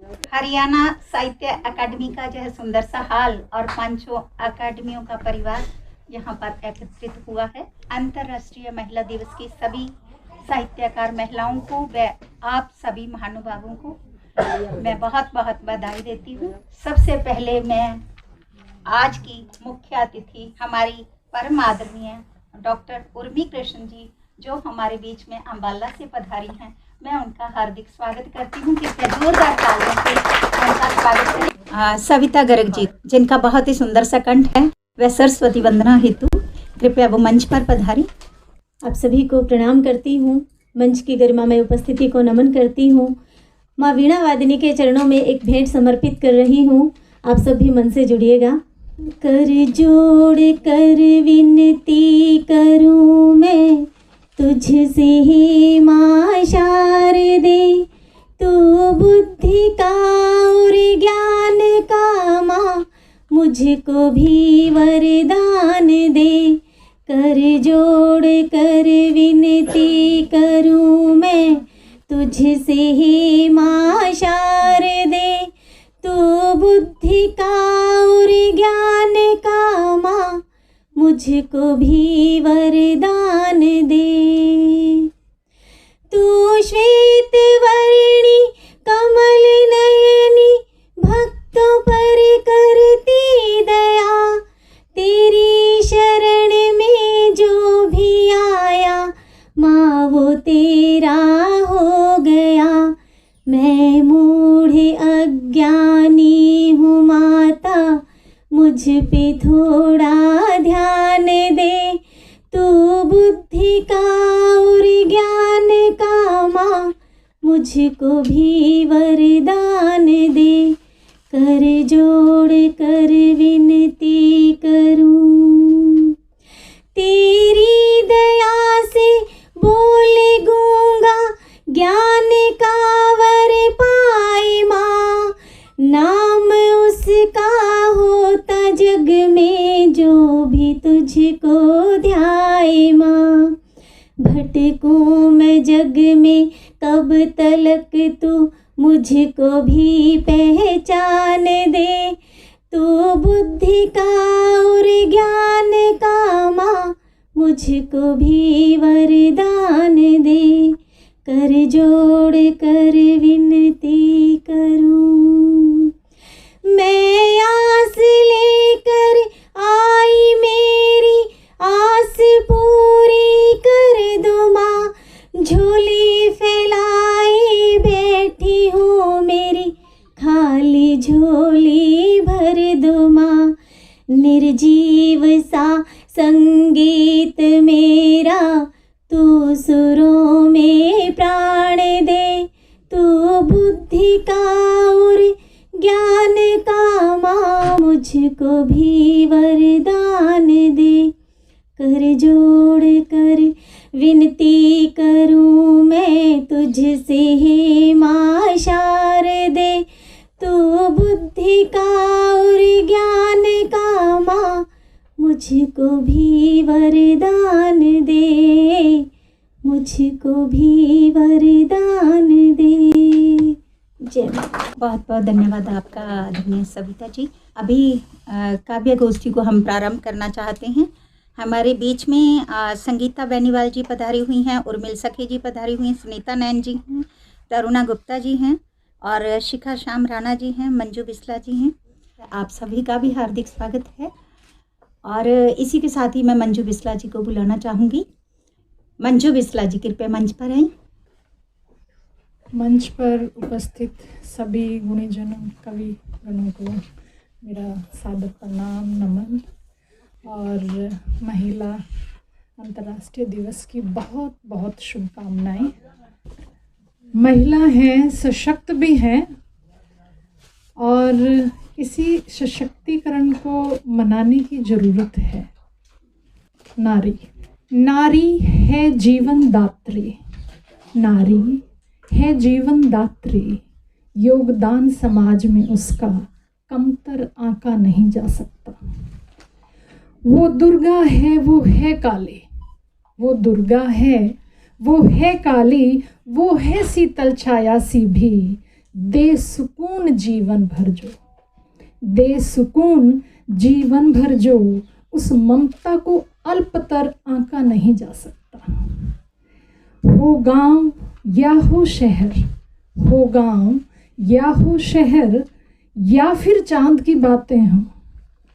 हरियाणा साहित्य अकादमी का जो है सुंदर सा हाल और पांचों अकादमियों का परिवार यहाँ पर एकत्रित हुआ है। अंतर्राष्ट्रीय महिला दिवस की सभी साहित्यकार महिलाओं को व आप सभी महानुभावों को मैं बहुत बहुत बधाई देती हूँ। सबसे पहले मैं आज की मुख्य अतिथि हमारी परम आदरणीय डॉक्टर उर्मी कृष्ण जी जो हमारे बीच में अम्बाला से पधारी हैं, मैं उनका हार्दिक स्वागत करती हूँ। कृपया जोरदार तालियों से उनका स्वागत करें। सविता गर्ग जी जिनका बहुत ही सुंदर सा कंठ है, वह सरस्वती वंदना हेतु कृपया वो मंच पर पधारी। आप सभी को प्रणाम करती हूँ। मंच की गरिमामय उपस्थिति को नमन करती हूँ। माँ वीणा वादिनी के चरणों में एक भेंट समर्पित कर रही हूँ। आप सब भी मन से जुड़िएगा। कर जोड़ कर विनती करूँ मैं तुझसे ही माँ शारदे, तू बुद्धि का और ज्ञान का माँ मुझको भी वरदान दे। कर जोड़ कर विनती करूँ मैं तुझसे ही माँ शारदे, तू बुद्धि का और ज्ञान का माँ मुझको भी वरदान दे। तू श्वेत वर्णी कमल नयनी भक्तों पर करती दया, तेरी शरण में जो भी आया माँ वो तेरा हो गया। मैं मूढ़ अज्ञानी हूँ माता, मुझ पे थोड़ा ध्यान दे। तू बुद्धि का और ज्ञान का माँ मुझको भी वरदान दे। कर जोड़ कर विनती करूँ, तेरी दया से बोले गूंगा ज्ञान का वर पाए माँ। नाम उसका होता जग में जो भी तुझको ध्याए माँ। भटकूं मैं जग में कब तलक तू मुझको भी पहचान दे। तू बुद्धि का और ज्ञान का माँ मुझको भी वरदान दे। कर जोड़ कर विनती करूं, मैं आस लेकर आई मेरी आस पूरी कर दो माँ। झोली फैलाई बैठी हूँ मेरी खाली झोली भर दो माँ। निर्जीव सा संगीत मेरा तू सुरों में प्राण दे। तू बुद्धि का और ज्ञान का माँ मुझको भी वरदान दे। कर जोड़ कर विनती करूँ मैं तुझसे ही माँ शारदे, तू बुद्धि का और ज्ञान का माँ मुझको भी वरदान दे। मुझको भी वरदान दे। जय माता। बहुत बहुत धन्यवाद आपका आदरणीय सविता जी। अभी काव्य गोष्ठी को हम प्रारंभ करना चाहते हैं। हमारे बीच में संगीता बेनीवाल जी पधारी हुई हैं, उर्मिल सखी जी पधारी हुई हैं, सुनीता नैन जी हैं, तरुणा गुप्ता जी हैं और शिखा श्याम राणा जी हैं, मंजू बिस्ला जी हैं। आप सभी का भी हार्दिक स्वागत है। और इसी के साथ ही मैं मंजू बिस्ला जी को बुलाना चाहूँगी। मंजू बिस्ला जी कृपया मंच पर आएं। मंच पर उपस्थित सभी गुणीजनों कवि गणों को मेरा सादर प्रणाम नमन और महिला अंतर्राष्ट्रीय दिवस की बहुत बहुत शुभकामनाएं। महिला हैं, सशक्त भी हैं और इसी सशक्तिकरण को मनाने की ज़रूरत है। नारी है जीवन दात्री, नारी है जीवन दात्री। योगदान समाज में उसका कमतर आंका नहीं जा सकता। वो दुर्गा है, वो है काली, वो दुर्गा है, वो है काली, वो है शीतल छाया सी भी, दे सुकून जीवन भर जो, दे सुकून जीवन भर जो, उस ममता को अल्पतर आंका नहीं जा सकता। हो गांव या हो शहर, हो गांव या हो शहर, या फिर चांद की बातें हों,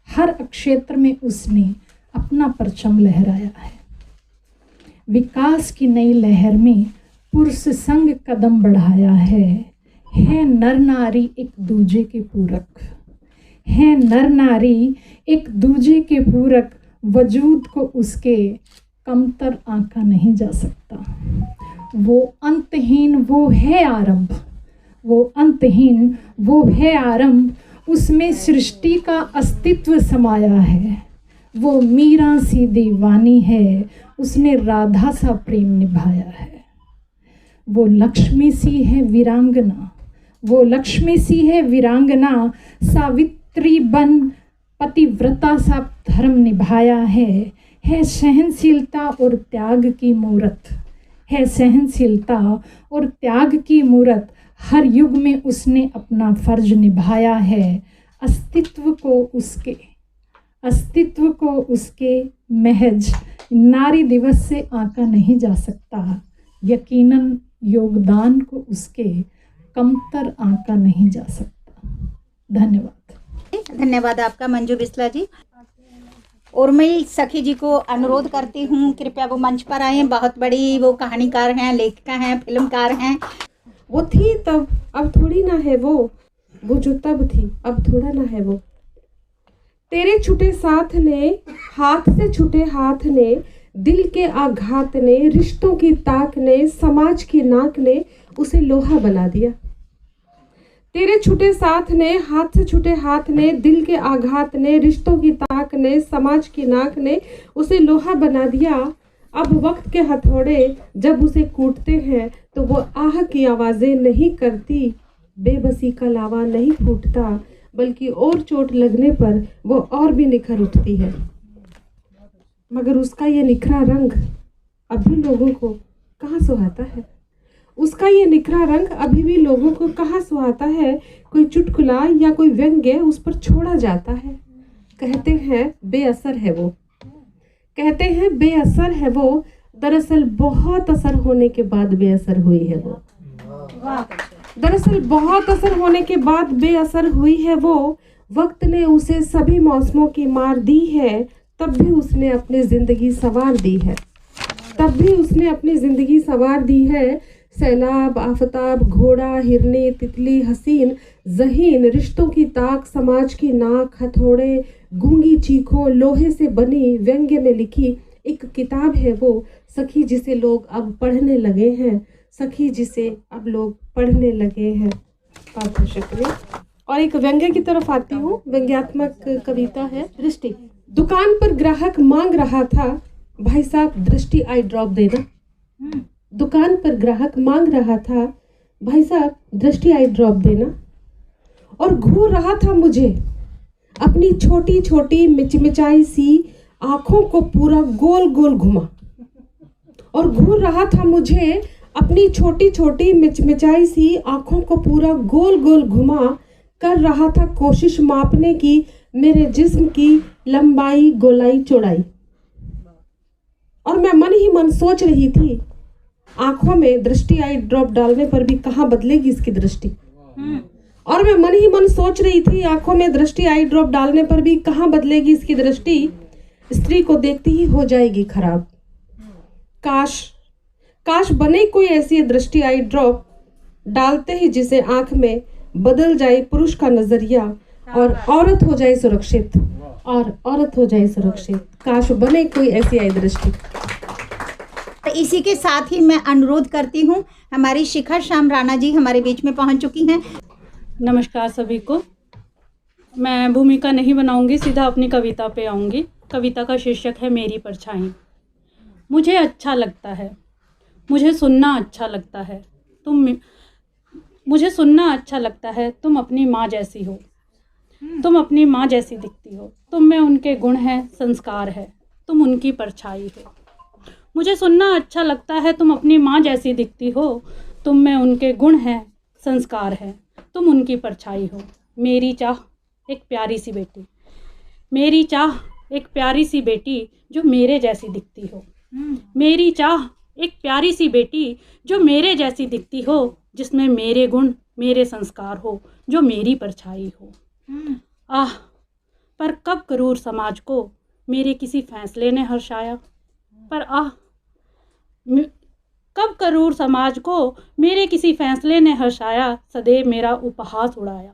हर क्षेत्र में उसने अपना परचम लहराया है। विकास की नई लहर में पुरुष संग कदम बढ़ाया है नर नारी एक दूजे के पूरक, है नर नारी एक दूजे के पूरक, वजूद को उसके कमतर आंका नहीं जा सकता। वो अंतहीन वो है आरंभ, वो अंतहीन वो है आरंभ, उसमें सृष्टि का अस्तित्व समाया है। वो मीरा सी दीवानी है, उसने राधा सा प्रेम निभाया है। वो लक्ष्मी सी है वीरांगना, वो लक्ष्मी सी है वीरांगना, सावित्री बन पतिव्रता सा धर्म निभाया है सहनशीलता और त्याग की मूरत, है सहनशीलता और त्याग की मूरत, हर युग में उसने अपना फर्ज निभाया है। अस्तित्व को उसके महज नारी दिवस से आंका नहीं जा सकता। यकीनन योगदान को उसके कमतर आंका नहीं जा सकता। धन्यवाद। धन्यवाद आपका मंजू बिस्ला जी। और मैं सखी जी को अनुरोध करती हूँ कृपया वो मंच पर आए। बहुत बड़ी वो कहानीकार हैं, लेखिका हैं, फिल्मकार हैं। वो थी तब, अब थोड़ी ना है वो जो तब थी अब थोड़ा ना है वो। तेरे छूटे साथ ने, हाथ से छूटे हाथ ने, दिल के आघात ने, रिश्तों की ताक ने, समाज की नाक ने उसे लोहा बना दिया। तेरे छूटे साथ ने, हाथ से छूटे हाथ ने, दिल के आघात ने, रिश्तों की ताक ने, समाज की नाक ने उसे लोहा बना दिया। अब वक्त के हथौड़े जब उसे कूटते हैं तो वो आह की आवाज़ें नहीं करती, बेबसी का लावा नहीं फूटता, बल्कि और चोट लगने पर वो और भी निखर उठती है। मगर उसका ये निखरा रंग अभी लोगों को कहाँ सुहाता है, उसका ये निखरा रंग अभी भी लोगों को कहाँ सुहाता है। कोई चुटकुला या कोई व्यंग्य उस पर छोड़ा जाता है। कहते हैं बेअसर है वो, कहते हैं बेअसर है वो, दरअसल बहुत असर होने के बाद बेअसर हुई है वो। दरअसल बहुत असर होने के बाद बेअसर हुई है वो। वक्त ने उसे सभी मौसमों की मार दी है, तब भी उसने अपनी ज़िंदगी संवार दी है, तब भी उसने अपनी ज़िंदगी संवार दी है। सैलाब, आफताब, घोड़ा, हिरनी, तितली, हसीन, जहीन, रिश्तों की ताक, समाज की नाक, हथौड़े, गूंगी चीखों, लोहे से बनी व्यंग्य में लिखी एक किताब है वो। सखी जिसे लोग अब पढ़ने लगे हैं, सखी जिसे अब लोग पढ़ने लगे हैं। बहुत शुक्रिया। और एक व्यंग्य की तरफ आती हूँ। व्यंग्यात्मक कविता है दृष्टि। दुकान पर ग्राहक मांग रहा था, भाई साहब दृष्टि आई ड्रॉप देना। दुकान पर ग्राहक मांग रहा था, भाई साहब दृष्टि आई ड्रॉप देना। और घूर रहा था मुझे अपनी छोटी छोटी मिचमिचाई सी आंखों को पूरा गोल गोल घुमा। और घूर रहा था मुझे अपनी छोटी छोटी मिचमिचाई सी आंखों को पूरा गोल गोल घुमा। कर रहा था कोशिश मापने की मेरे जिस्म की लंबाई, गोलाई, चौड़ाई। और मैं मन ही मन सोच रही थी, आंखों में दृष्टि आई ड्रॉप डालने पर भी कहाँ बदलेगी इसकी दृष्टि। और मैं मन ही मन सोच रही थी, आंखों में दृष्टि आई ड्रॉप डालने पर भी कहाँ बदलेगी इसकी दृष्टि। स्त्री को देखती ही हो जाएगी खराब। काश बने कोई ऐसी दृष्टि आई ड्रॉप डालते ही जिसे आंख में बदल जाए पुरुष का नजरिया और औरत हो जाए सुरक्षित, और औरत हो जाए सुरक्षित। काश बने कोई ऐसी आई दृष्टि। तो इसी के साथ ही मैं अनुरोध करती हूँ, हमारी शिखा श्याम राणा जी हमारे बीच में पहुँच चुकी हैं। नमस्कार सभी को। मैं भूमिका नहीं बनाऊंगी, सीधा अपनी कविता पे आऊंगी। कविता का शीर्षक है मेरी परछाई। मुझे अच्छा लगता है, मुझे सुनना अच्छा लगता है, मुझे सुनना अच्छा लगता है। तुम अपनी माँ जैसी हो, तुम अपनी माँ जैसी दिखती हो, तुम में उनके गुण हैं, संस्कार है, तुम उनकी परछाई हो। मुझे सुनना अच्छा लगता है, तुम अपनी माँ जैसी दिखती हो, तुम में उनके गुण हैं, संस्कार है, तुम उनकी परछाई हो। मेरी चाह एक प्यारी सी बेटी, मेरी चाह एक प्यारी सी बेटी जो मेरे जैसी दिखती हो। मेरी चाह एक प्यारी सी बेटी जो मेरे जैसी दिखती हो, जिसमें मेरे गुण मेरे संस्कार हो, जो मेरी परछाई हो। आह, पर कब क्रूर समाज को मेरे किसी फैसले ने हर्षाया, पर आह, कब क्रूर समाज को मेरे किसी फैसले ने हर्षाया, सदैव मेरा उपहास उड़ाया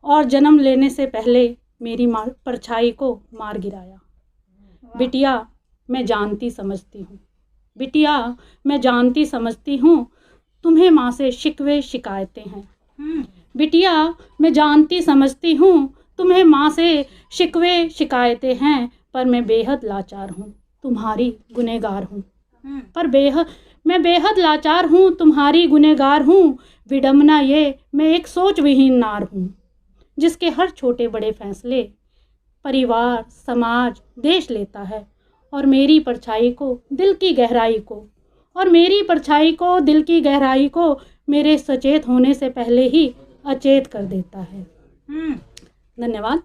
और जन्म लेने से पहले मेरी परछाई को मार गिराया। बिटिया मैं जानती समझती हूँ, बिटिया मैं जानती समझती हूँ, तुम्हें माँ से शिकवे शिकायतें हैं। बिटिया मैं जानती समझती हूँ, तुम्हें माँ से शिकवे शिकायतें हैं, पर मैं बेहद लाचार हूँ, तुम्हारी गुनहगार हूँ। मैं बेहद लाचार हूँ, तुम्हारी गुनहगार हूँ। विडम्बना ये मैं एक सोच विहीन नार हूँ, जिसके हर छोटे बड़े फैसले परिवार समाज देश लेता है, और मेरी परछाई को दिल की गहराई को, और मेरी परछाई को दिल की गहराई को मेरे सचेत होने से पहले ही अचेत कर देता है। धन्यवाद।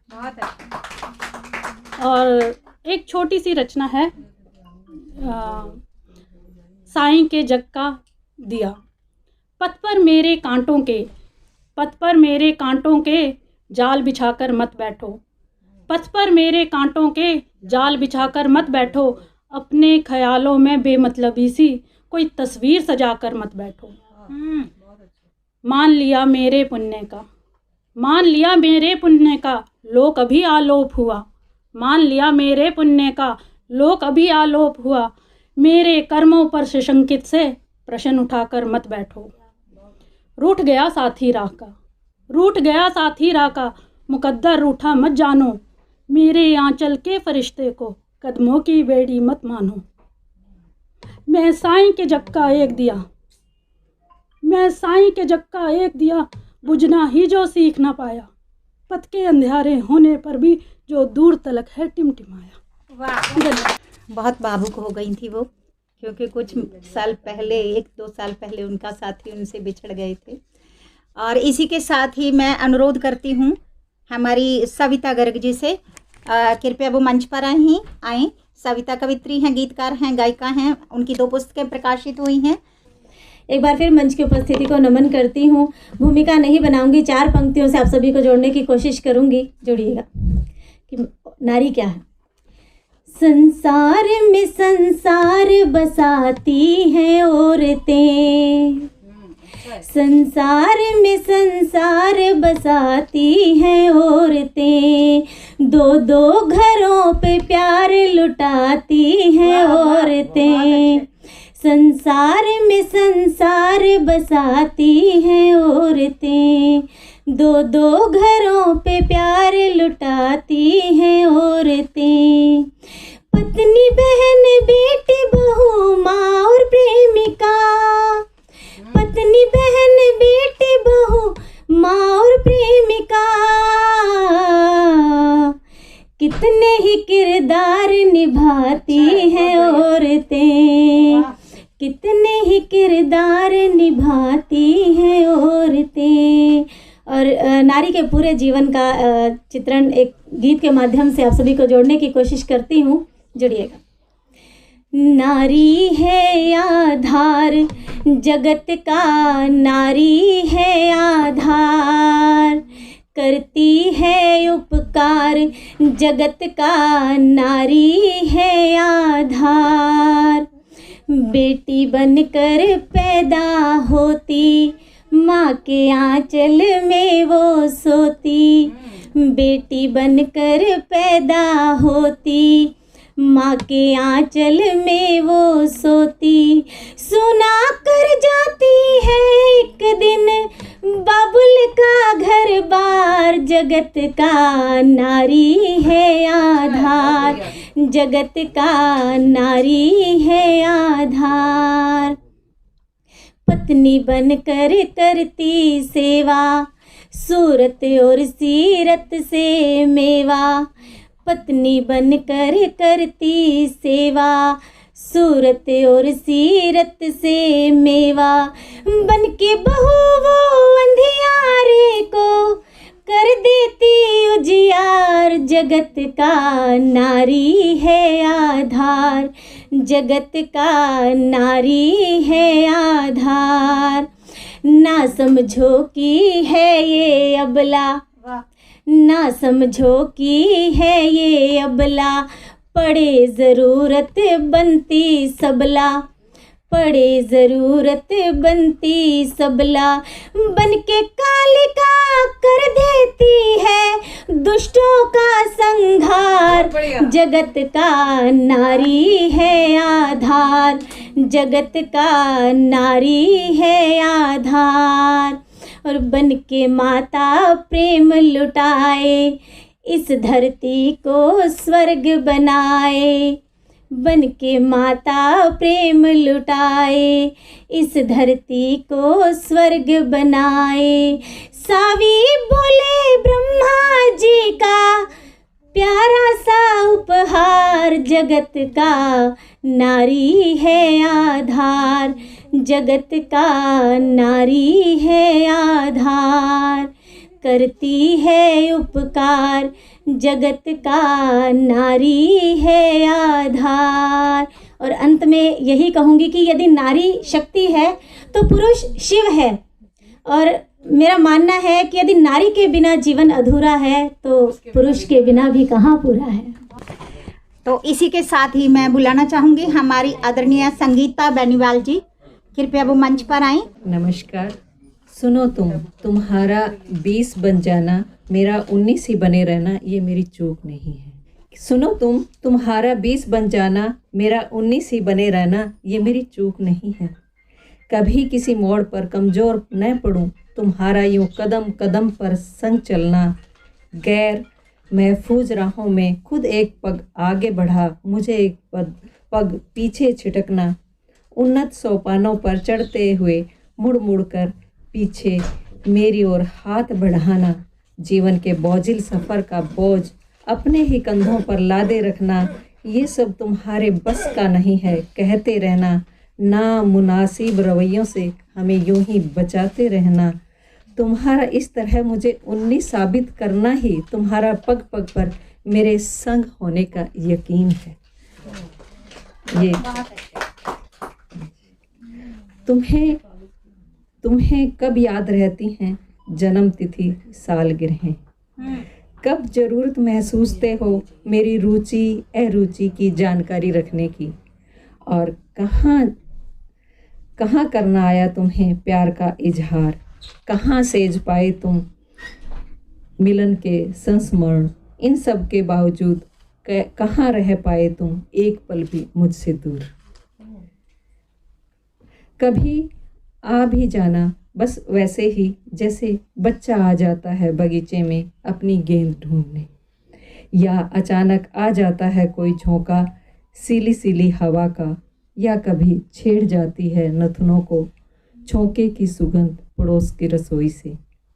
बहुत अच्छा। और एक छोटी सी रचना है, साईं के जग का दिया। पथ पर मेरे कांटों के, पथ पर मेरे कांटों के जाल बिछाकर मत बैठो, पथ पर मेरे कांटों के जाल बिछाकर मत बैठो, अपने ख्यालों में बेमतलबी सी कोई तस्वीर सजाकर मत बैठो। मान लिया मेरे पुण्य का, मान लिया मेरे पुण्य का लोक अभी आलोप हुआ, मान लिया मेरे पुण्य का लोक अभी आलोप हुआ, मेरे कर्मों पर सशंकित से प्रश्न उठाकर मत बैठो। रूठ गया साथी राह का, रूठ गया साथी राह का, मुकद्दर रूठा मत जानो, मेरे आंचल के फरिश्ते को कदमों की बेड़ी मत मानो। मैं साईं के जग का एक दिया, मैं साईं के जग का एक दिया, बुझना ही जो सीख ना पाया, पथ के अंधेरे होने पर भी जो दूर तलक है टिमटिमाया। वाह, बहुत भावुक हो गई थी वो, क्योंकि कुछ साल पहले 1-2 साल पहले उनका साथी उनसे बिछड़ गए थे। और इसी के साथ ही मैं अनुरोध करती हूँ हमारी सविता गर्ग जी से, कृपया वो मंच पर आएँ। सविता कवित्री हैं, गीतकार हैं, गायिका हैं, उनकी 2 पुस्तकें प्रकाशित हुई हैं। एक बार फिर मंच की उपस्थिति को नमन करती हूँ। भूमिका नहीं बनाऊंगी, 4 पंक्तियों से आप सभी को जोड़ने की कोशिश करूंगी। जोड़िएगा कि नारी क्या है। संसार में संसार बसाती हैं औरतें, संसार में संसार बसाती हैं औरतें, 2-2 घरों पे प्यार लुटाती हैं औरतें, संसार में संसार बसाती हैं औरतें, 2-2 घरों पे प्यार लुटाती हैं औरतें, पत्नी बहन बेटी बहू माँ और प्रेमिका, पत्नी बहन बेटी बहू माँ और प्रेमिका, कितने ही किरदार निभाती हैं औरतें, कितने ही किरदार निभाती हैं औरतें। और नारी के पूरे जीवन का चित्रण एक गीत के माध्यम से आप सभी को जोड़ने की कोशिश करती हूँ। जुड़िएगा। नारी है आधार जगत का, नारी है आधार, करती है उपकार जगत का, नारी है आधार, बेटी बनकर पैदा होती, माँ के आंचल में वो सोती, बेटी बनकर पैदा होती, माँ के आंचल में वो सोती, सुना कर जाती है एक दिन बाबुल का घर बार, जगत का नारी है आधार, जगत का नारी है आधार, पत्नी बनकर करती सेवा, सूरत और सीरत से मेवा, पत्नी बनकर करती सेवा, सूरत और सीरत से मेवा, बन के बहू वो जगत का नारी है आधार, जगत का नारी है आधार। ना समझो कि है ये अबला, ना समझो कि है ये अबला, पड़े ज़रूरत बनती सबला, पड़े ज़रूरत बनती सबला। बन के कालिका कर देती है दुष्टों का संहार, जगत का नारी है आधार, जगत का नारी है आधार। और बन के माता प्रेम लुटाए, इस धरती को स्वर्ग बनाए, बन के माता प्रेम लुटाए, इस धरती को स्वर्ग बनाए। सावी बोले ब्रह्मा जी का प्यारा सा उपहार, जगत का नारी है आधार, जगत का नारी है आधार। करती है उपकार, जगत का नारी है आधार। और अंत में यही कहूँगी कि यदि नारी शक्ति है तो पुरुष शिव है, और मेरा मानना है कि यदि नारी के बिना जीवन अधूरा है तो पुरुष के बिना भी कहाँ पूरा है। तो इसी के साथ ही मैं बुलाना चाहूँगी हमारी आदरणीय संगीता बेनीवाल जी, कृपया वो मंच पर आएं। नमस्कार। सुनो तुम्हारा 20 बन जाना, मेरा 19 ही बने रहना, ये मेरी चूक नहीं है। सुनो तुम्हारा 20 बन जाना, मेरा 19 ही बने रहना, ये मेरी चूक नहीं है। कभी किसी मोड़ पर कमज़ोर न पड़ूं, तुम्हारा यूं कदम कदम पर संग चलना। गैर महफूज राहों में खुद एक पग आगे बढ़ा, मुझे एक पग पीछे छिटकना। उन्नत सोपानों पर चढ़ते हुए मुड़ मुड़ कर पीछे मेरी ओर हाथ बढ़ाना। जीवन के बोझिल सफ़र का बोझ अपने ही कंधों पर लादे रखना, ये सब तुम्हारे बस का नहीं है। कहते रहना ना मुनासिब रवैयों से हमें यूं ही बचाते रहना। तुम्हारा इस तरह मुझे 19 साबित करना ही तुम्हारा पग पग पर मेरे संग होने का यकीन है। ये तुम्हें कब याद रहती हैं जन्म तिथि सालगिरहें, कब ज़रूरत महसूसते हो मेरी रुचि अरुचि की जानकारी रखने की, और कहाँ करना आया तुम्हें प्यार का इजहार, कहाँ सेज पाए तुम मिलन के संस्मरण। इन सब के बावजूद कहाँ रह पाए तुम एक पल भी मुझसे दूर। कभी आ भी जाना बस वैसे ही जैसे बच्चा आ जाता है बगीचे में अपनी गेंद ढूंढने, या अचानक आ जाता है कोई झोंका सीली सीली हवा का, या कभी छेड़ जाती है नथुनों को झोंके की सुगंध पड़ोस की रसोई से।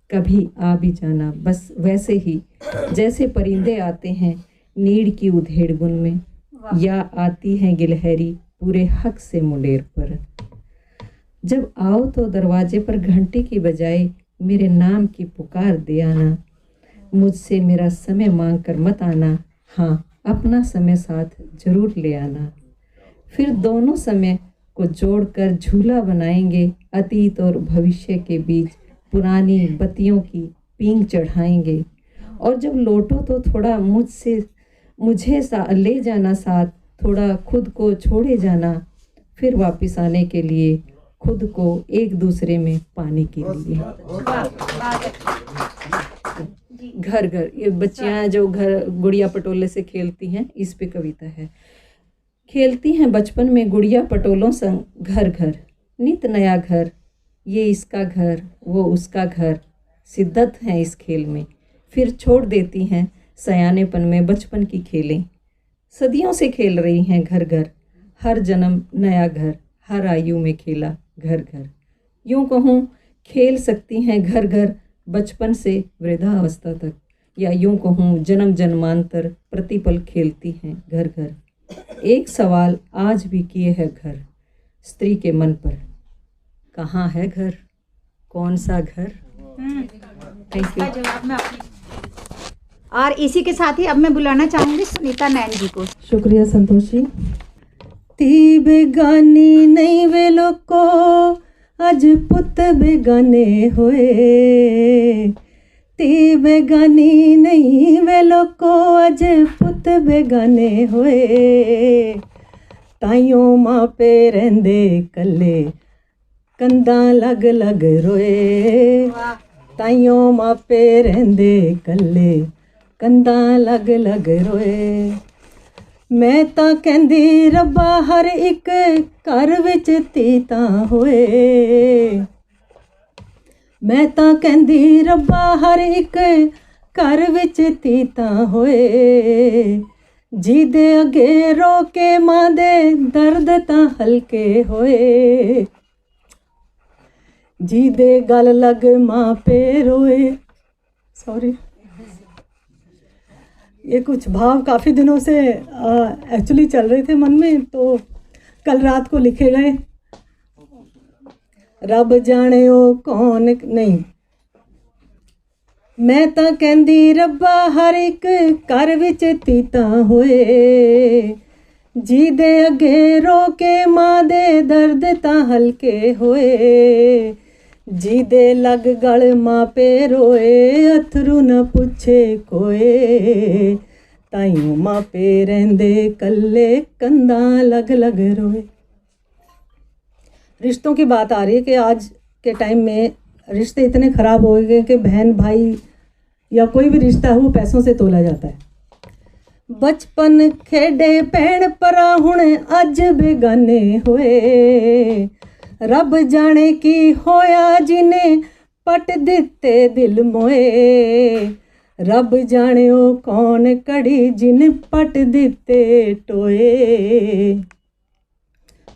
कभी आ भी जाना बस वैसे ही जैसे परिंदे आते हैं नीड़ की उधेड़ बुन में, या आती हैं गिलहरी पूरे हक से मुंडेर पर। जब आओ तो दरवाजे पर घंटी की बजाय मेरे नाम की पुकार दे आना। मुझसे मेरा समय मांग कर मत आना, हाँ अपना समय साथ जरूर ले आना। फिर दोनों समय को जोड़कर झूला बनाएंगे, अतीत और भविष्य के बीच पुरानी बत्तियों की पींग चढ़ाएंगे। और जब लौटो तो थोड़ा मुझे ले जाना साथ, थोड़ा खुद को छोड़े जाना, फिर वापस आने के लिए खुद को एक दूसरे में पाने के लिए। घर घर, ये बच्चियां जो घर गुड़िया पटोले से खेलती हैं, इस पे कविता है। खेलती हैं बचपन में गुड़िया पटोलों संग घर घर, नित नया घर, ये इसका घर वो उसका घर, शिद्दत है इस खेल में। फिर छोड़ देती हैं सयानेपन में बचपन की खेलें। सदियों से खेल रही हैं घर घर, हर जन्म नया घर, हर आयु में खेला घर घर। यूँ कहूँ खेल सकती हैं घर घर बचपन से वृद्धावस्था तक, या यूँ कहूँ जन्म जन्मांतर प्रतिपल खेलती हैं घर घर। एक सवाल आज भी किए है घर स्त्री के मन पर, कहाँ है घर, कौन सा घर। Thank you. और इसी के साथ ही अब मैं बुलाना चाहूँगी सुनीता नैन जी को। शुक्रिया संतोषी। ती बेगानी नहीं वे लोको अज पुत बेगाने होए, ती बेगानी नहीं वे लोको अज पुत बेगाने होए, ताइयों माँ पे रहंदे कल्ले कंधा लग लग रोए, ताइयों माँ पे रहंदे कल्ले कंधा लग लग रोए। मैं तां कहंदी रब्बा हर एक घर विच धी तां होए, मैं तां कहंदी रब्बा हर एक घर विच धी तां होए, जी दे अगे रो के मां दे दर्द तां हल्के होए, जी दे गल लग मां पे रोए। सॉरी, ये कुछ भाव काफ़ी दिनों से एक्चुअली चल रहे थे मन में, तो कल रात को लिखे गए। रब जाने ओ कौन नहीं, मैं तां कहंदी रब्बा हर एक घर विच धी तां होए, जी दे अगे रो के मां दे दर्द तां हल्के होए, जी दे लग गल मां पे रोए, अथरू न पूछे कोए, ताइयों मां पे रहंदे कल्ले कंधा लग लग रोए। रिश्तों की बात आ रही है कि आज के टाइम में रिश्ते इतने ख़राब हो गए कि बहन भाई या कोई भी रिश्ता है वो पैसों से तोला जाता है। बचपन खेडे भैन भरा हुण अज बेगाने होए, रब जाने की होया जिन्हें पट दिते दिल मोए, रब जाने ओ कौन कड़ी जिन पट दिते टोए,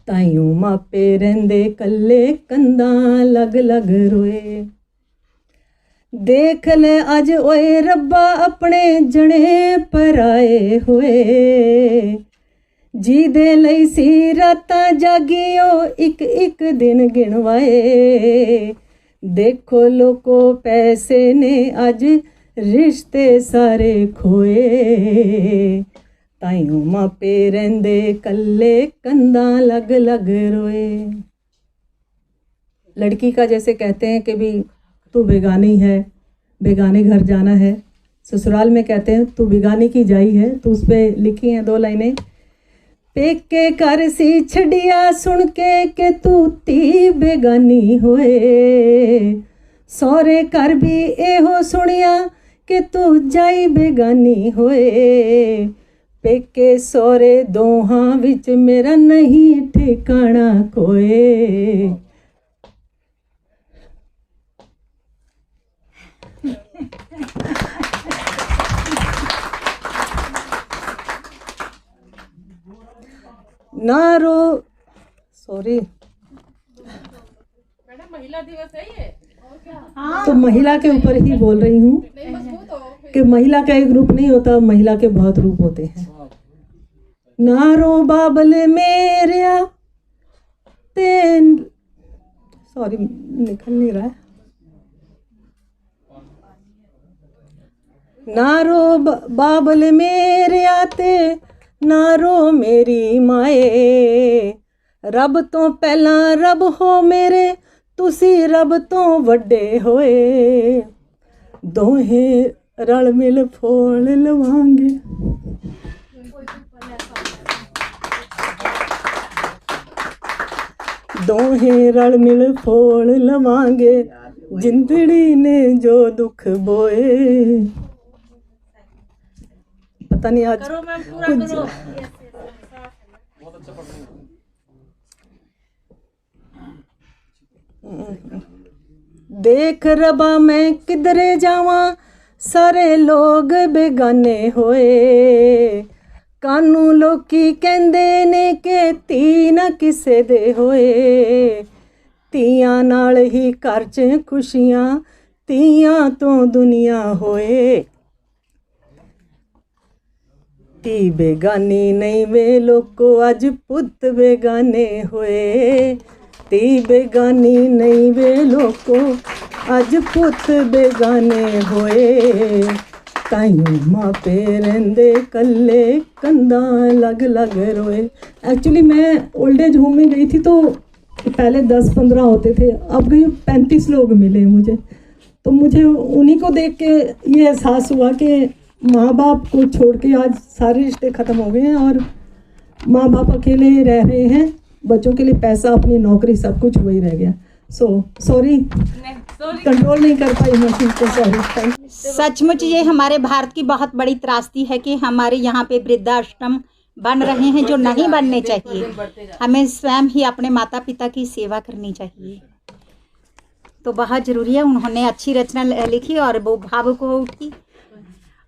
ताइयों मापे रहंदे कल्ले कंधा लग लग रोए। देख ले अज ओए रब्बा अपने जने पर आए होए, जी दे लई सी रातां जागियो एक एक दिन गिनवाए, देखो लोको पैसे ने अज रिश्ते सारे खोए, ताइयों मापे रहंदे कल्ले कंधा लग लग रोए। लड़की का जैसे कहते हैं कि भी तू बेगानी है, बेगाने घर जाना है, ससुराल में कहते हैं तू बेगानी की जाई है, तो उस पर लिखी हैं 2 लाइनें। पेके कर सी छड़िया सुन के तू धी बेगानी होए, सौरे कर भी एहो सुनिया कि तू जाई बेगानी होए, पेके सौरे दोहां विच मेरा नहीं ठिकाना कोए। ना रो, सॉरी, महिला दिवस है ये, तो महिला के ऊपर ही बोल रही हूँ कि महिला का एक रूप नहीं होता, महिला के बहुत रूप होते हैं। ना रो बाबल मेरिया ते, सॉरी निकल नहीं रहा है, ना रो बाबल मेरिया ते ना रो मेरी माए, रब तो पहला रब हो मेरे, तुसी रब तो वड्डे होए, दोहें रल मिल फोल लवांगे। दोहें रल मिल फोल लवांगे, जिंदड़ी ने जो दुख बोए। पता नहीं आज कुछ देख रबा मैं किधरे जावा, सारे लोग बेगाने होए, कानू लोकी कहंदे ने के धी ना किसे दे होए, ਧੀਆਂ ਨਾਲ ਹੀ ਘਰ 'ਚ ਖੁਸ਼ੀਆਂ, ਧੀਆਂ ਤੋਂ ਦੁਨੀਆ ਹੋਏ। ਧੀ ਬੇਗਾਨੀ ਨਹੀਂ ਵੇ ਲੋਕੋ ਅੱਜ ਪੁੱਤ ਬੇਗਾਨੇ ਹੋਏ। ਧੀ ਬੇਗਾਨੀ ਨਹੀਂ ਵੇ ਲੋਕੋ ਅੱਜ ਪੁੱਤ ਬੇਗਾਨੇ ਹੋਏ। ताइयों मापे रहंदे कल्ले कंधा लग लग रोए। एक्चुअली मैं ओल्ड एज होम में गई थी तो पहले 10-15 होते थे, अब गई 35 लोग मिले मुझे। तो मुझे उन्हीं को देख के ये एहसास हुआ कि माँ बाप को छोड़ के आज सारे रिश्ते ख़त्म हो गए हैं और माँ बाप अकेले रह रहे हैं। बच्चों के लिए पैसा, अपनी नौकरी, सब कुछ वही रह गया। सॉरी, कंट्रोल नहीं कर पाई मैं चीज़ को, सॉरी। सचमुच ये हमारे भारत की बहुत बड़ी त्रासदी है कि हमारे यहाँ पे वृद्धाश्रम बन रहे हैं जो नहीं बनने चाहिए। हमें स्वयं ही अपने माता पिता की सेवा करनी चाहिए, तो बहुत ज़रूरी है। उन्होंने अच्छी रचना लिखी और वो भावुक हो उठी।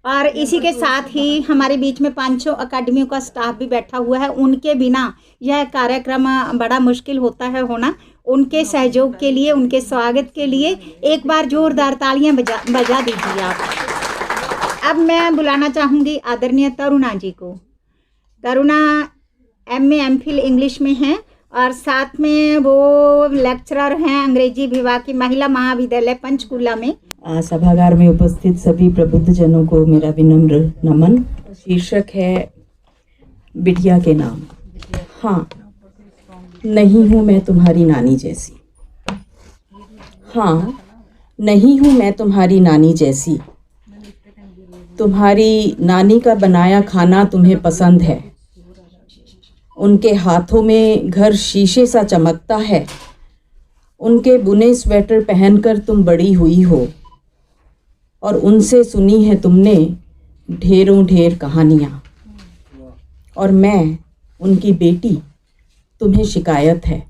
और इसी के साथ ही हमारे बीच में 500 अकादमियों का स्टाफ भी बैठा हुआ है। उनके बिना यह कार्यक्रम बड़ा मुश्किल होता है होना। उनके सहयोग के लिए, उनके स्वागत के लिए एक बार जोरदार तालियां बजा दीजिए आप। अब मैं बुलाना चाहूँगी आदरणीय तरुणा जी को। तरुणा MA MPhil इंग्लिश में हैं और साथ में वो लेक्चरर हैं अंग्रेजी विभाग की महिला महाविद्यालय पंचकूला में। सभागार में उपस्थित सभी प्रबुद्ध जनों को मेरा विनम्र नमन। शीर्षक है बिटिया के नाम। हाँ, नहीं हूँ मैं तुम्हारी नानी जैसी। हाँ, नहीं हूँ मैं तुम्हारी नानी जैसी। तुम्हारी नानी का बनाया खाना तुम्हें पसंद है। उनके हाथों में घर शीशे सा चमकता है। उनके बुने स्वेटर पहनकर तुम बड़ी हुई हो और उनसे सुनी है तुमने ढेरों ढेर कहानियाँ। और मैं उनकी बेटी, तुम्हें शिकायत है।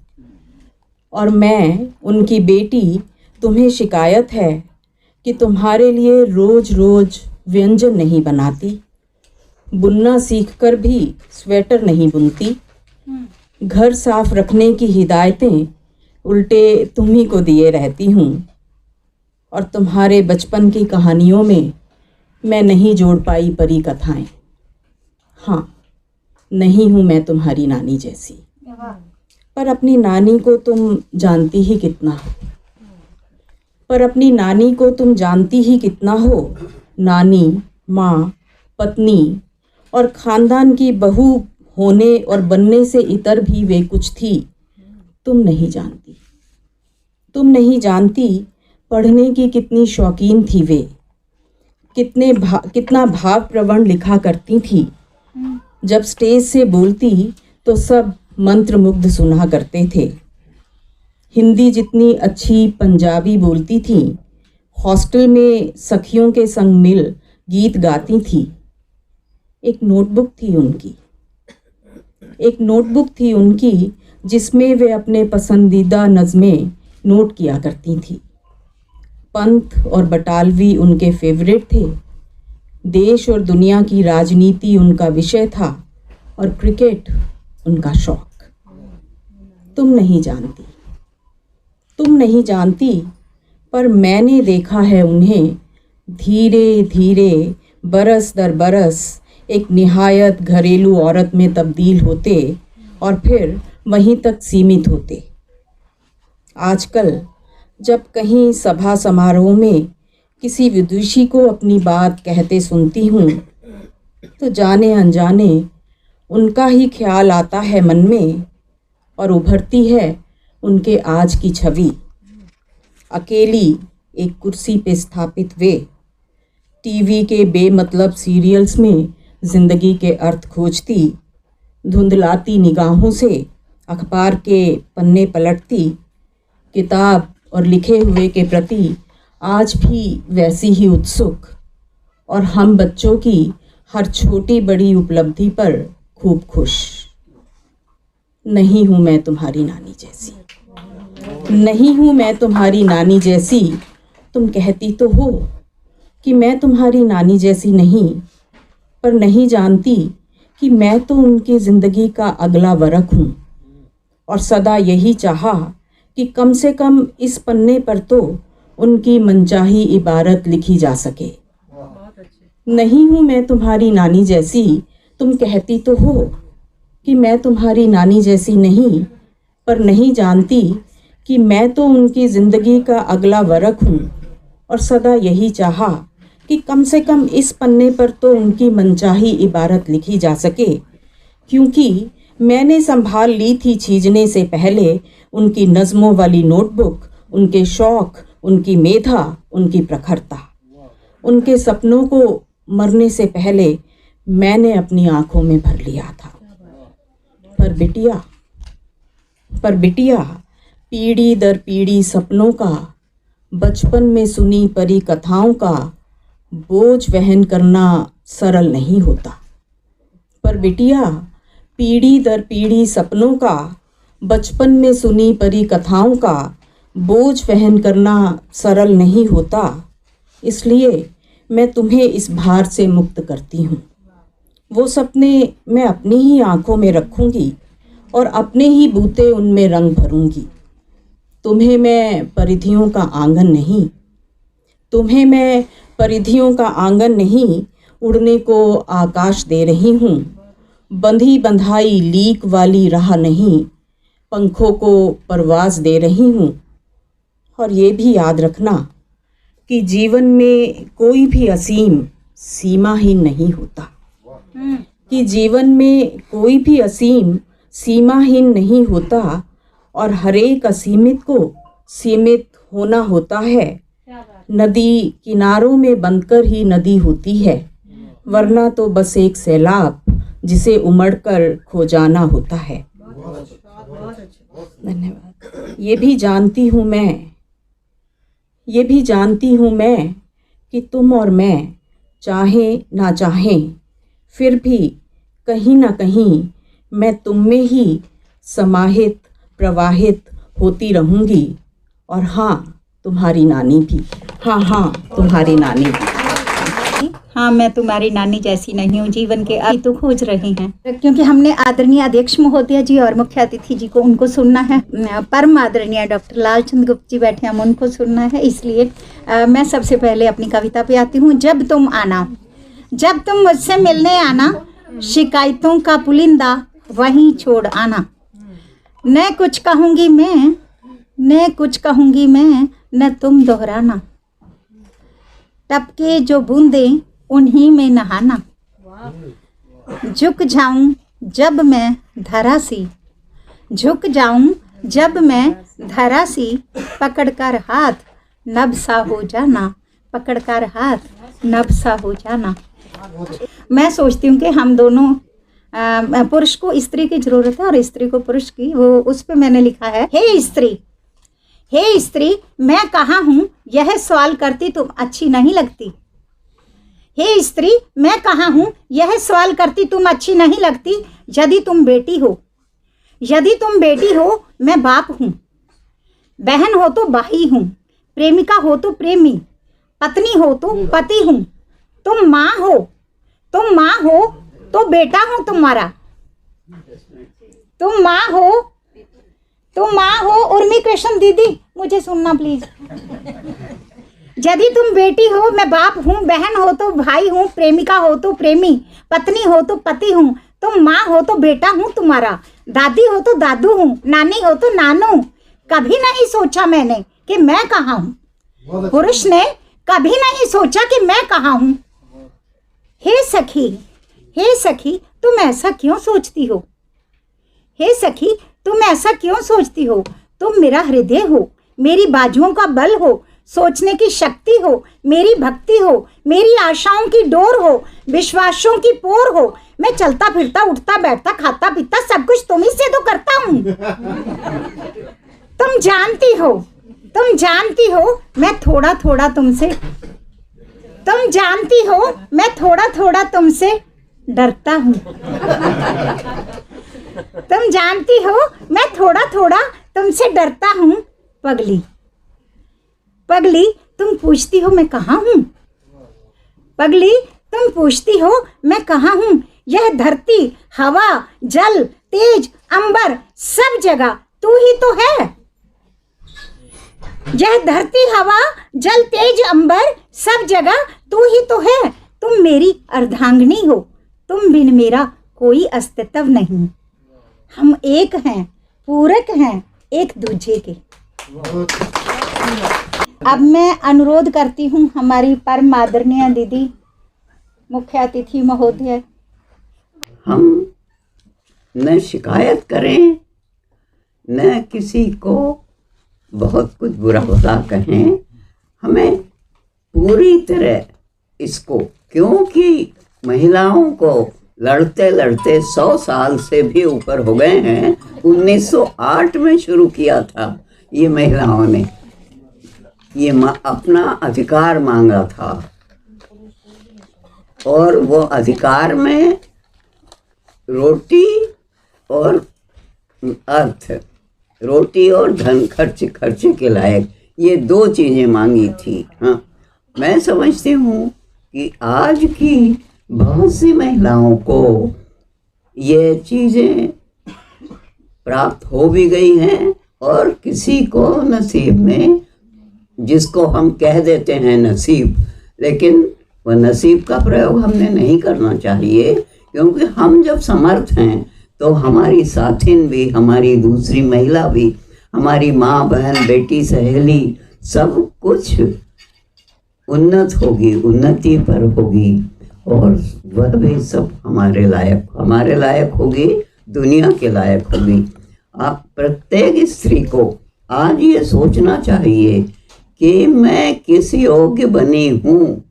और मैं उनकी बेटी, तुम्हें शिकायत है कि तुम्हारे लिए रोज़ रोज़ व्यंजन नहीं बनाती, बुनना सीखकर भी स्वेटर नहीं बुनती, घर साफ रखने की हिदायतें उल्टे तुम्ही को दिए रहती हूँ। और तुम्हारे बचपन की कहानियों में मैं नहीं जोड़ पाई परी कथाएं। हाँ, नहीं हूँ मैं तुम्हारी नानी जैसी। पर अपनी नानी को तुम जानती ही कितना हो। पर अपनी नानी को तुम जानती ही कितना हो। नानी, माँ, पत्नी और ख़ानदान की बहू होने और बनने से इतर भी वे कुछ थी। तुम नहीं जानती। तुम नहीं जानती पढ़ने की कितनी शौकीन थी वे, कितना भाव प्रवण लिखा करती थी। जब स्टेज से बोलती तो सब मंत्रमुग्ध सुना करते थे। हिंदी जितनी अच्छी पंजाबी बोलती थी। हॉस्टल में सखियों के संग मिल गीत गाती थी। एक नोटबुक थी उनकी जिसमें वे अपने पसंदीदा नज़में नोट किया करती थी। पंथ और बटालवी उनके फेवरेट थे। देश और दुनिया की राजनीति उनका विषय था और क्रिकेट उनका शौक। तुम नहीं जानती, पर मैंने देखा है उन्हें धीरे धीरे बरस दर बरस एक निहायत घरेलू औरत में तब्दील होते और फिर वहीं तक सीमित होते। आजकल जब कहीं सभा समारोह में किसी विदुषी को अपनी बात कहते सुनती हूँ तो जाने अनजाने उनका ही ख्याल आता है मन में और उभरती है उनके आज की छवि। अकेली एक कुर्सी पे स्थापित वे टीवी के बेमतलब सीरियल्स में ज़िंदगी के अर्थ खोजती, धुंधलाती निगाहों से अखबार के पन्ने पलटती, किताब और लिखे हुए के प्रति आज भी वैसी ही उत्सुक और हम बच्चों की हर छोटी बड़ी उपलब्धि पर खूब खुश। नहीं हूँ मैं तुम्हारी नानी जैसी। नहीं हूँ मैं तुम्हारी नानी जैसी। तुम कहती तो हो कि मैं तुम्हारी नानी जैसी नहीं, पर नहीं जानती कि मैं तो उनकी ज़िंदगी का अगला वरक हूँ और सदा यही चाहा कि कम से कम इस पन्ने पर तो उनकी मनचाही इबारत लिखी जा सके। नहीं हूँ मैं तुम्हारी नानी जैसी। तुम कहती तो हो कि मैं तुम्हारी नानी जैसी नहीं, पर नहीं जानती कि मैं तो उनकी ज़िंदगी का अगला वरक हूँ और सदा यही चाहा कि कम से कम इस पन्ने पर तो उनकी मनचाही इबारत लिखी जा सके, क्योंकि मैंने संभाल ली थी छीजने से पहले उनकी नज़मों वाली नोटबुक, उनके शौक़, उनकी मेधा, उनकी प्रखरता। उनके सपनों को मरने से पहले मैंने अपनी आँखों में भर लिया था। पर बिटिया पीढ़ी दर पीढ़ी सपनों का, बचपन में सुनी परी कथाओं का बोझ वहन करना सरल नहीं होता। पर बिटिया पीढ़ी दर पीढ़ी सपनों का, बचपन में सुनी परी कथाओं का बोझ वहन करना सरल नहीं होता। इसलिए मैं तुम्हें इस भार से मुक्त करती हूँ। वो सपने मैं अपनी ही आँखों में रखूँगी और अपने ही बूते उनमें रंग भरूँगी। तुम्हें मैं परिधियों का आंगन नहीं, उड़ने को आकाश दे रही हूँ। बंधी बंधाई लीक वाली राह नहीं, पंखों को परवाज़ दे रही हूँ। और ये भी याद रखना कि जीवन में कोई भी असीम सीमाहीन नहीं होता, और हर एक असीमित को सीमित होना होता है। नदी किनारों में बंधकर ही नदी होती है, वरना तो बस एक सैलाब जिसे उमड़कर खो जाना होता है। धन्यवाद। ये भी जानती हूँ मैं कि तुम और मैं चाहें ना चाहें, फिर भी कहीं ना कहीं मैं तुम में ही समाहित प्रवाहित होती रहूँगी। और हाँ, तुम्हारी नानी भी। तुम्हारी नानी भी। हाँ, मैं तुम्हारी नानी जैसी नहीं हूँ। जीवन के अर्थ तो खोज रहे हैं, क्योंकि हमने आदरणीय अध्यक्ष महोदय जी और मुख्य अतिथि जी को उनको सुनना है। परम आदरणीय डॉक्टर लालचंद गुप्त जी बैठे, हम उनको सुनना है। इसलिए मैं सबसे पहले अपनी कविता पे आती हूँ। जब तुम मुझसे मिलने आना, शिकायतों का पुलिंदा वहीं छोड़ आना। न कुछ कहूँगी मैं, न तुम दोहराना। टपके जो बूंदें उन्हीं में नहाना। झुक जाऊं जब मैं धरा सी, पकड़कर हाथ नभ सा हो जाना। मैं सोचती हूँ कि हम दोनों, पुरुष को स्त्री की जरूरत है और स्त्री को पुरुष की, वो उस पे मैंने लिखा है, हे स्त्री मैं कहाँ हूँ यह सवाल करती तुम अच्छी नहीं लगती। हे स्त्री मैं कहाँ हूँ यह सवाल करती तुम अच्छी नहीं लगती। यदि तुम बेटी हो मैं बाप हूँ, बहन हो तो भाई हूँ, प्रेमिका हो तो प्रेमी, पत्नी हो तो पति हूँ। तुम माँ हो तो बेटा हूँ तुम्हारा। तुम माँ हो उर्मी कृष्ण दीदी, मुझे सुनना प्लीज। यदि तुम बेटी हो मैं बाप हूँ, बहन हो तो भाई हूँ, प्रेमिका हो तो प्रेमी, पत्नी हो तो पति हूँ। तुम माँ हो तो बेटा हूँ तुम्हारा, दादी हो तो दादू हूँ, नानी हो तो नानू। कभी नहीं सोचा मैंने कि मैं कहाँ हूँ, पुरुष ने कभी नहीं सोचा कि मैं कहाँ हूँ। हे सखी तुम ऐसा क्यों सोचती हो? तुम मेरा हृदय हो, मेरी बाजुओं का बल हो, सोचने की शक्ति हो, मेरी भक्ति हो, मेरी आशाओं की डोर हो, विश्वासों की पोर हो। मैं चलता फिरता, उठता बैठता, खाता पीता सब कुछ तुम्ही से तो करता हूँ। तुम जानती हो मैं थोड़ा थोड़ा तुमसे डरता हूँ। तुम जानती हो मैं थोड़ा थोड़ा तुमसे डरता हूँ। पगली तुम पूछती हो मैं कहाँ हूँ। यह धरती, हवा, जल, तेज, अंबर सब जगह तू ही तो है। यह धरती, हवा, जल, तेज, अंबर सब जगह तू ही तो है। तुम मेरी अर्धांगिनी हो, तुम बिन मेरा कोई अस्तित्व नहीं। हम एक हैं, पूरक हैं एक दूजे के। अब मैं अनुरोध करती हूँ हमारी परम आदरणीय दीदी मुख्य अतिथि महोदय, हम न शिकायत करें न किसी को बहुत कुछ बुरा भला कहें, हमें पूरी तरह इसको, क्योंकि महिलाओं को लड़ते लड़ते 100 साल से भी ऊपर हो गए हैं। 1908 में शुरू किया था ये महिलाओं ने, ये अपना अधिकार मांगा था और वो अधिकार में रोटी और अर्थ, रोटी और धन खर्चे के लायक ये 2 चीज़ें मांगी थी। हाँ, मैं समझती हूँ कि आज की बहुत सी महिलाओं को ये चीज़ें प्राप्त हो भी गई हैं और किसी को नसीब में, जिसको हम कह देते हैं नसीब, लेकिन वह नसीब का प्रयोग हमने नहीं करना चाहिए, क्योंकि हम जब समर्थ हैं तो हमारी साथिन भी, हमारी दूसरी महिला भी, हमारी माँ बहन बेटी सहेली सब कुछ उन्नत होगी, उन्नति पर होगी और वह भी सब हमारे लायक होगी, दुनिया के लायक होगी। आप प्रत्येक स्त्री को आज ये सोचना चाहिए कि मैं किस योग्य बनी हूँ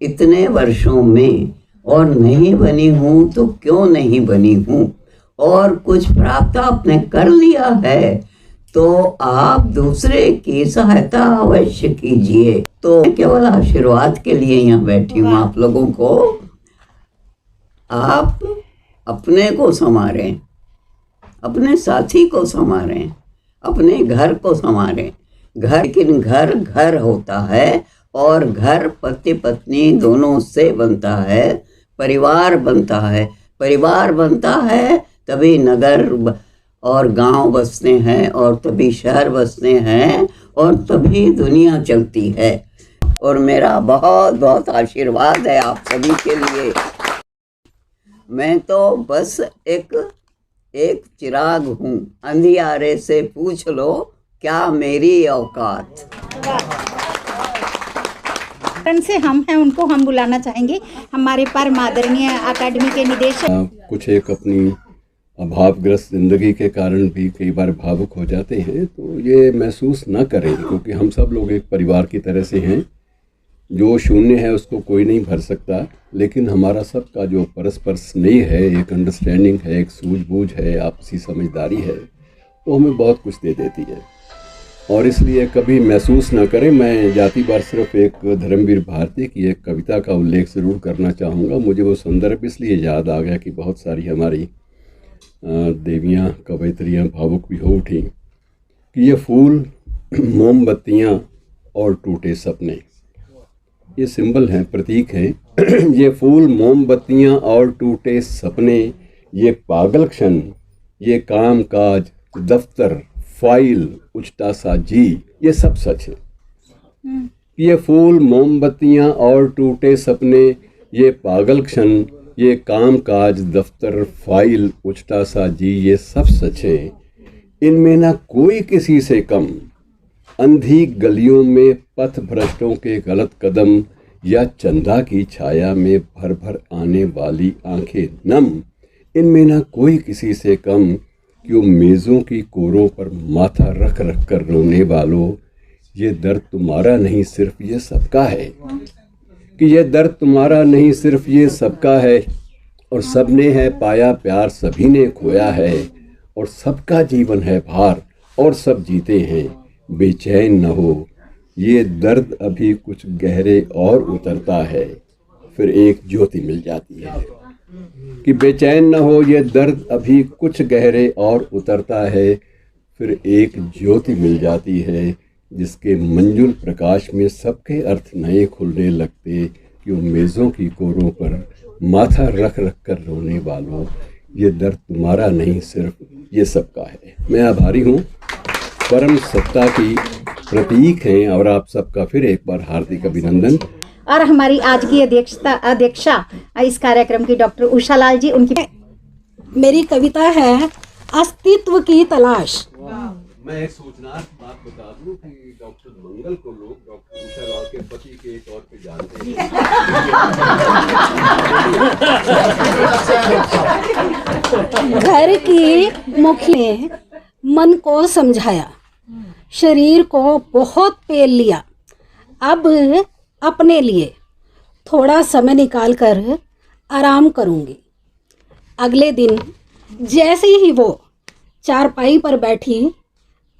इतने वर्षों में, और नहीं बनी हूँ तो क्यों नहीं बनी हूँ, और कुछ प्राप्त आपने कर लिया है तो आप दूसरे की सहायता अवश्य कीजिए। तो केवल आशीर्वाद के लिए यहाँ बैठी हूँ आप लोगों को। आप अपने को संवारें, अपने साथी को संवारें, अपने घर को संवारें। घर, लेकिन घर घर होता है और घर पति पत्नी दोनों से बनता है, परिवार बनता है। परिवार बनता है तभी नगर और गांव बसते हैं और तभी शहर बसते हैं और तभी दुनिया चलती है। और मेरा बहुत बहुत आशीर्वाद है आप सभी के लिए। मैं तो बस एक चिराग हूँ, अंधियारे से पूछ लो क्या मेरी औकात। से हम हैं, उनको हम बुलाना चाहेंगे, हमारे परम आदरणीय अकादमी के निदेशक। कुछ एक अपनी अभावग्रस्त ज़िंदगी के कारण भी कई बार भावुक हो जाते हैं, तो ये महसूस न करें, क्योंकि हम सब लोग एक परिवार की तरह से हैं। जो शून्य है उसको कोई नहीं भर सकता, लेकिन हमारा सबका जो परस्पर स्नेह है, एक अंडरस्टैंडिंग है, एक सूझबूझ है, आपसी समझदारी है, वो हमें बहुत कुछ दे देती है। और इसलिए कभी महसूस न करें। मैं जाति बार सिर्फ एक धर्मवीर भारती की एक कविता का उल्लेख ज़रूर करना चाहूँगा। मुझे वो संदर्भ इसलिए याद आ गया कि बहुत सारी हमारी देवियाँ कवयित्रियाँ भावुक भी हो उठी कि ये फूल मोमबत्तियाँ और टूटे सपने, ये सिंबल हैं, प्रतीक हैं। ये फूल मोमबत्तियाँ और टूटे सपने, ये पागल क्षण, ये काम काज दफ्तर फाइल उचटा सा जी, ये सब सच है। ये फूल मोमबत्तियाँ और टूटे सपने, ये पागल क्षण, ये काम काज दफ्तर फाइल उचटा सा जी, ये सब सच है। इनमें ना कोई किसी से कम, अंधी गलियों में पथ भ्रष्टों के गलत कदम, या चंदा की छाया में भर भर आने वाली आंखें नम। इनमें ना कोई किसी से कम, क्यों मेज़ों की कोरों पर माथा रख रख कर रोने वालों, ये दर्द तुम्हारा नहीं सिर्फ ये सबका है, कि ये दर्द तुम्हारा नहीं सिर्फ ये सबका है, और सबने है पाया प्यार सभी ने खोया है, और सबका जीवन है भार और सब जीते हैं, बेचैन न हो ये दर्द अभी कुछ गहरे और उतरता है, फिर एक ज्योति मिल जाती है। कि बेचैन न हो ये दर्द अभी कुछ गहरे और उतरता है, फिर एक ज्योति मिल जाती है, जिसके मंजुल प्रकाश में सबके अर्थ नए खुलने लगते, क्यों मेज़ों की कोरों पर माथा रख रख कर रोने वालों, ये दर्द तुम्हारा नहीं सिर्फ ये सबका है। मैं आभारी हूँ, परम सत्ता की प्रतीक हैं, और आप सबका फिर एक बार हार्दिक अभिनंदन। और हमारी आज की अध्यक्षा इस कार्यक्रम की डॉक्टर उषा लाल जी, उनकी मेरी कविता है अस्तित्व की तलाश। मैं एक सूचनार्थ बात बता दूं कि डॉक्टर मंगल को लोग डॉक्टर उषा राव के पति के तौर पे जानते हैं। घर की मुखी ने मन को समझाया, शरीर को बहुत पेल लिया, अब अपने लिए थोड़ा समय निकाल कर आराम करूंगी। अगले दिन जैसे ही वो चारपाई पर बैठी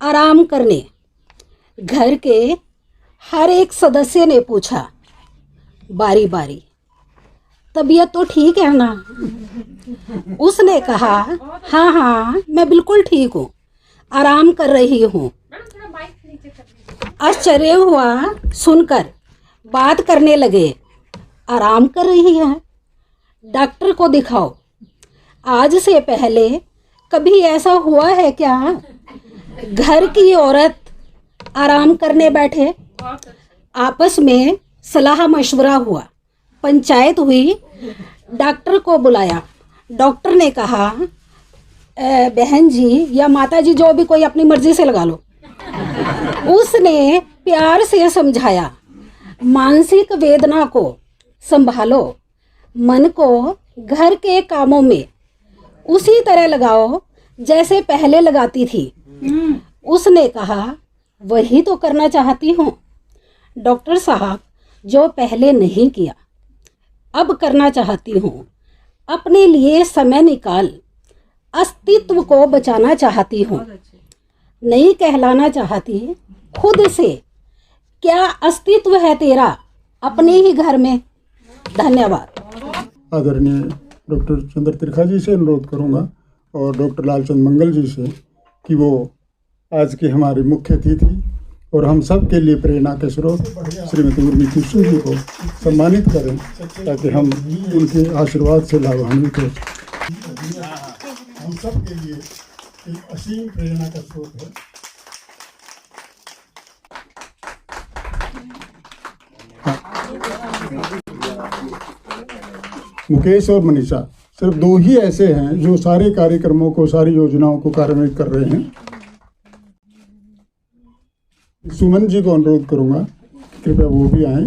आराम करने, घर के हर एक सदस्य ने पूछा बारी बारी, तबीयत तो ठीक है ना? उसने कहा हाँ हाँ मैं बिल्कुल ठीक हूँ, आराम कर रही हूँ। आश्चर्य हुआ सुनकर, बात करने लगे, आराम कर रही है, डॉक्टर को दिखाओ। आज से पहले कभी ऐसा हुआ है क्या? घर की औरत आराम करने बैठे। आपस में सलाह मशवरा हुआ, पंचायत हुई, डॉक्टर को बुलाया। डॉक्टर ने कहा बहन जी या माता जी जो भी कोई अपनी मर्जी से लगा लो। उसने प्यार से समझाया, मानसिक वेदना को संभालो, मन को घर के कामों में उसी तरह लगाओ जैसे पहले लगाती थी। उसने कहा वही तो करना चाहती हूँ डॉक्टर साहब, जो पहले नहीं किया अब करना चाहती हूँ। अपने लिए समय निकाल अस्तित्व को बचाना चाहती हूँ, नहीं कहलाना चाहती खुद से। क्या अस्तित्व है तेरा अपने ही घर में? धन्यवाद। आदरणीय डॉक्टर चंद्र त्रिखा जी से अनुरोध करूंगा और डॉक्टर लालचंद मंगल जी से कि वो आज की हमारी मुख्य अतिथि और हम सब के लिए प्रेरणा के स्रोत श्रीमती उर्मी कृष्ण जी को सम्मानित करें ताकि हम उनके आशीर्वाद से लाभान्वित हो। हम सब के लिए एक असीम प्रेरणा का स्रोत है। मुकेश और मनीषा सिर्फ दो ही ऐसे हैं जो सारे कार्यक्रमों को, सारी योजनाओं को कार्यान्वित कर रहे हैं। सुमन जी को अनुरोध करूंगा कृपया वो भी आएं।